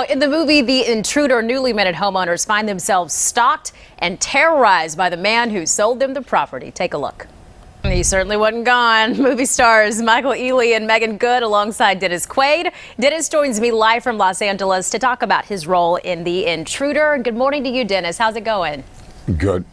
In the movie The Intruder, newly minted homeowners find themselves stalked and terrorized by the man who sold them the property. Take a look. He certainly wasn't gone. Movie stars Michael Ealy and Megan Good alongside Dennis Quaid. Dennis joins me live from Los Angeles to talk about his role in The Intruder. Good morning to you, Dennis. How's it going? Good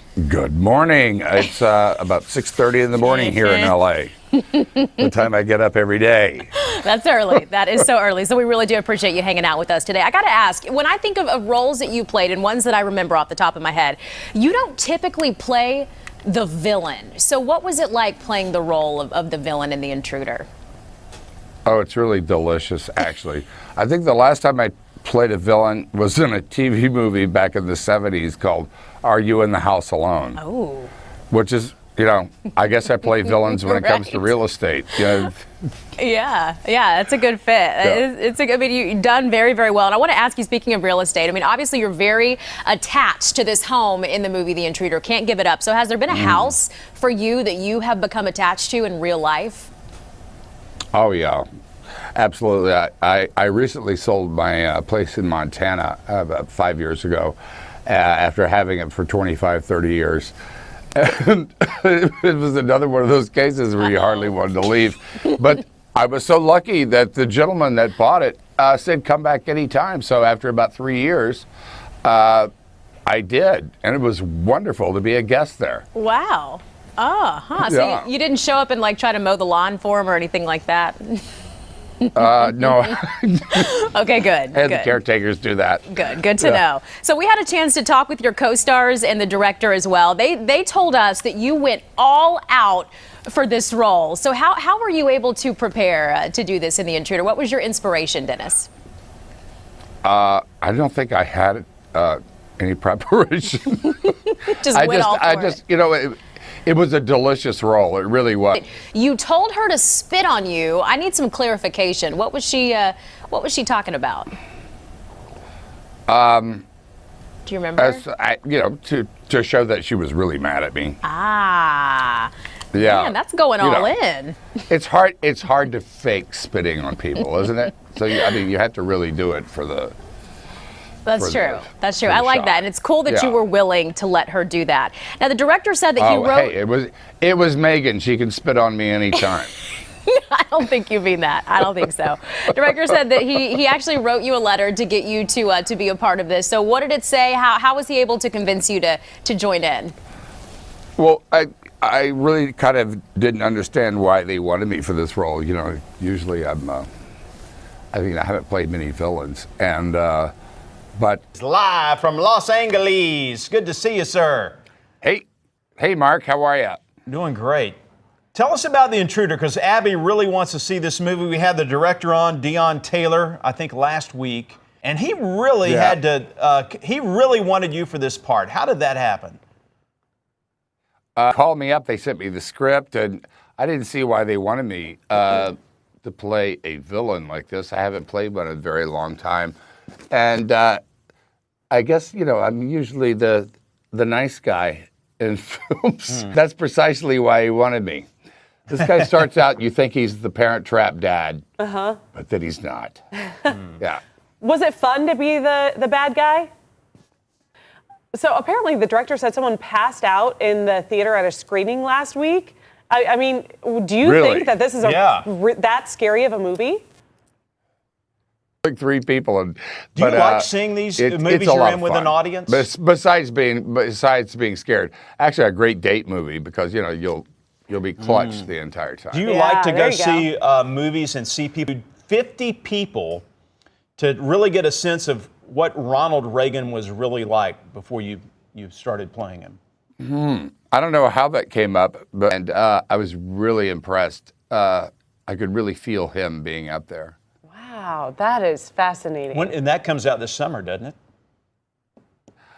morning. It's about 6:30 in the morning here in LA. The time I get up every day. That's early. That is so early. So we really do appreciate you hanging out with us today. I got to ask, when I think of roles that you played and ones that I remember off the top of my head, you don't typically play the villain. So what was it like playing the role of the villain in The Intruder? Oh, it's really delicious, actually. I think the last time I played a villain was in a TV movie back in the 70s called Are You in the House Alone? Oh. Which is, you know, I guess I play villains when it comes to real estate. You know? Yeah, that's a good fit. Yeah. It's a good, I mean, you've done very, very well. And I want to ask you, speaking of real estate, I mean, obviously you're very attached to this home in the movie The Intruder. Can't give it up. So has there been a house for you that you have become attached to in real life? Oh, yeah. Absolutely. I recently sold my place in Montana about 5 years ago after having it for 25, 30 years. And it was another one of those cases where you hardly wanted to leave. But I was so lucky that the gentleman that bought it said, come back anytime. So after about 3 years, I did. And it was wonderful to be a guest there. Wow. Oh, huh. So Yeah. you didn't show up and like try to mow the lawn for him or anything like that? No. Okay, good. Had the caretakers do that. Good to know. So we had a chance to talk with your co-stars and the director as well. They told us that you went all out for this role. So how were you able to prepare to do this in The Intruder? What was your inspiration, Dennis? I don't think I had any preparation. I just, you know, it was a delicious role. It really was. You told her to spit on you. I need some clarification. What was she talking about? Do you remember? To show that she was really mad at me. Ah. Yeah. Man, that's going all in. It's hard to fake spitting on people, isn't it? So you have to really do it for the. That's true. I like that, and it's cool that you were willing to let her do that. Now, the director said that he wrote. Hey, it was Megan. She can spit on me anytime. I don't think you mean that. I don't think so. Director said that he actually wrote you a letter to get you to be a part of this. So, what did it say? How was he able to convince you to join in? Well, I really kind of didn't understand why they wanted me for this role. You know, usually I haven't played many villains, and. But live from Los Angeles. Good to see you, sir. Hey, Mark, how are you? Doing great. Tell us about The Intruder, because Abby really wants to see this movie. We had the director on, Deon Taylor, I think last week, and he really had to. He really wanted you for this part. How did that happen? Called me up. They sent me the script, and I didn't see why they wanted me to play a villain like this. I haven't played one in a very long time, and. I guess, you know, I'm usually the nice guy in films. That's precisely why he wanted me. This guy starts out, you think he's the Parent Trap dad, but then he's not. Yeah. Was it fun to be the bad guy? So apparently the director said someone passed out in the theater at a screening last week. I mean, do you think that this is that scary of a movie? Like 3 people, do you like seeing these movies you're in with an audience? Besides being scared, actually a great date movie because you know you'll be clutched the entire time. Do you like to go see movies and see people, 50 people, to really get a sense of what Ronald Reagan was really like before you started playing him? I don't know how that came up, but I was really impressed. I could really feel him being up there. Wow, that is fascinating. And that comes out this summer, doesn't it?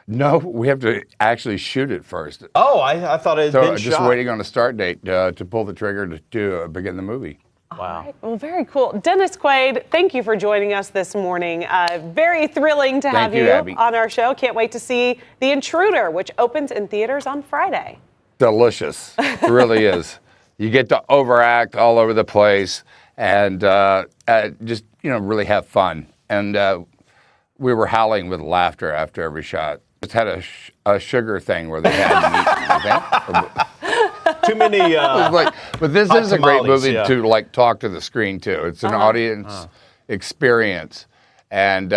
No, we have to actually shoot it first. Oh, I thought it had been just shot. waiting on a start date to pull the trigger to begin the movie. Wow. Right. Well, very cool. Dennis Quaid, thank you for joining us this morning. Very thrilling to have you on our show. Can't wait to see The Intruder, which opens in theaters on Friday. Delicious. It really is. You get to overact all over the place and just, you know, really have fun. And we were howling with laughter after every shot. Just had a sugar thing where they had meat. Too many. But this is a great movie yeah. to like talk to the screen too. It's an audience experience, and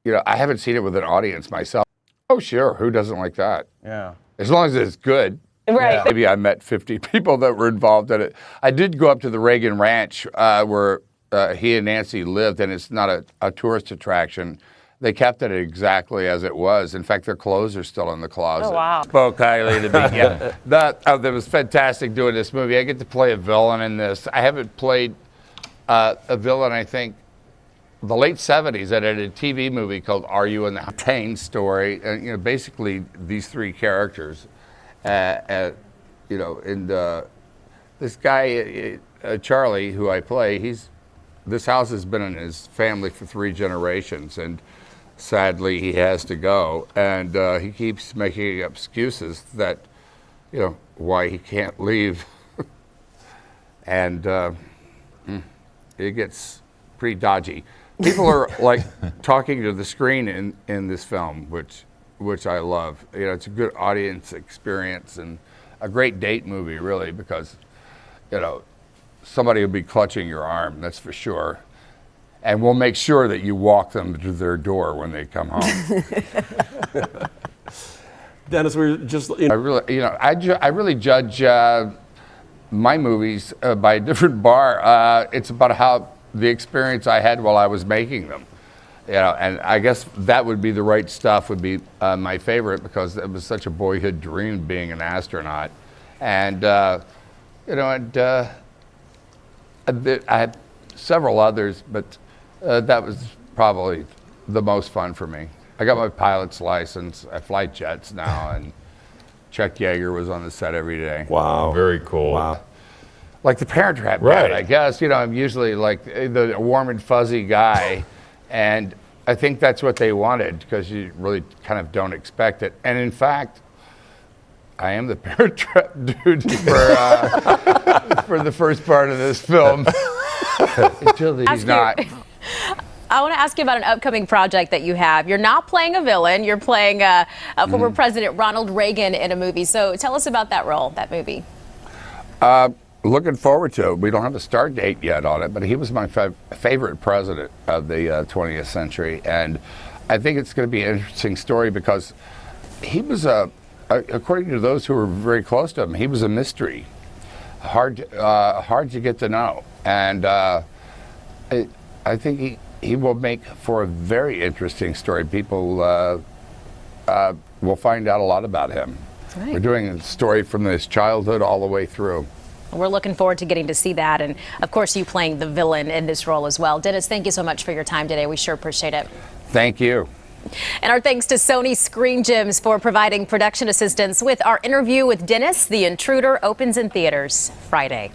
you know, I haven't seen it with an audience myself. Oh sure, who doesn't like that? Yeah. As long as it's good. Right. Yeah. Maybe I met 50 people that were involved in it. I did go up to the Reagan Ranch where he and Nancy lived, and it's not a tourist attraction. They kept it exactly as it was. In fact, their clothes are still in the closet. Oh, wow. Spoke highly to me. Yeah, that was fantastic doing this movie. I get to play a villain in this. I haven't played a villain, I think, the late 70s. I did a TV movie called Are You in the Tane Story? And, you know, basically these three characters. You know, and this guy, Charlie, who I play, this house has been in his family for 3 generations, and sadly he has to go, and he keeps making excuses that, you know, why he can't leave. And it gets pretty dodgy. People are like talking to the screen in this film, which I love. You know, it's a good audience experience and a great date movie, really, because, you know, somebody will be clutching your arm, that's for sure. And we'll make sure that you walk them to their door when they come home. Dennis, we're just. I really judge my movies by a different bar. It's about how the experience I had while I was making them. You know, and I guess that would be The Right Stuff would be my favorite, because it was such a boyhood dream being an astronaut. And, you know, and I had several others, but that was probably the most fun for me. I got my pilot's license. I fly jets now, and Chuck Yeager was on the set every day. Wow. Very cool. Wow. Like the Parent Trap Right. guy, I guess. You know, I'm usually like the warm and fuzzy guy, and I think that's what they wanted, because you really kind of don't expect it. And in fact, I am the Parent Trap dude for the first part of this film. Until he's not. I want to ask you about an upcoming project that you have. You're not playing a villain. You're playing former President Ronald Reagan in a movie. So tell us about that role, that movie. Looking forward to it. We don't have a start date yet on it, but he was my favorite president of the 20th century. And I think it's going to be an interesting story, because he was, according to those who were very close to him, he was a mystery. Hard to get to know. And I think he will make for a very interesting story. People will find out a lot about him. Right. We're doing a story from his childhood all the way through. We're looking forward to getting to see that. And of course, you playing the villain in this role as well. Dennis, thank you so much for your time today. We sure appreciate it. Thank you. And our thanks to Sony Screen Gems for providing production assistance with our interview with Dennis. The Intruder opens in theaters Friday.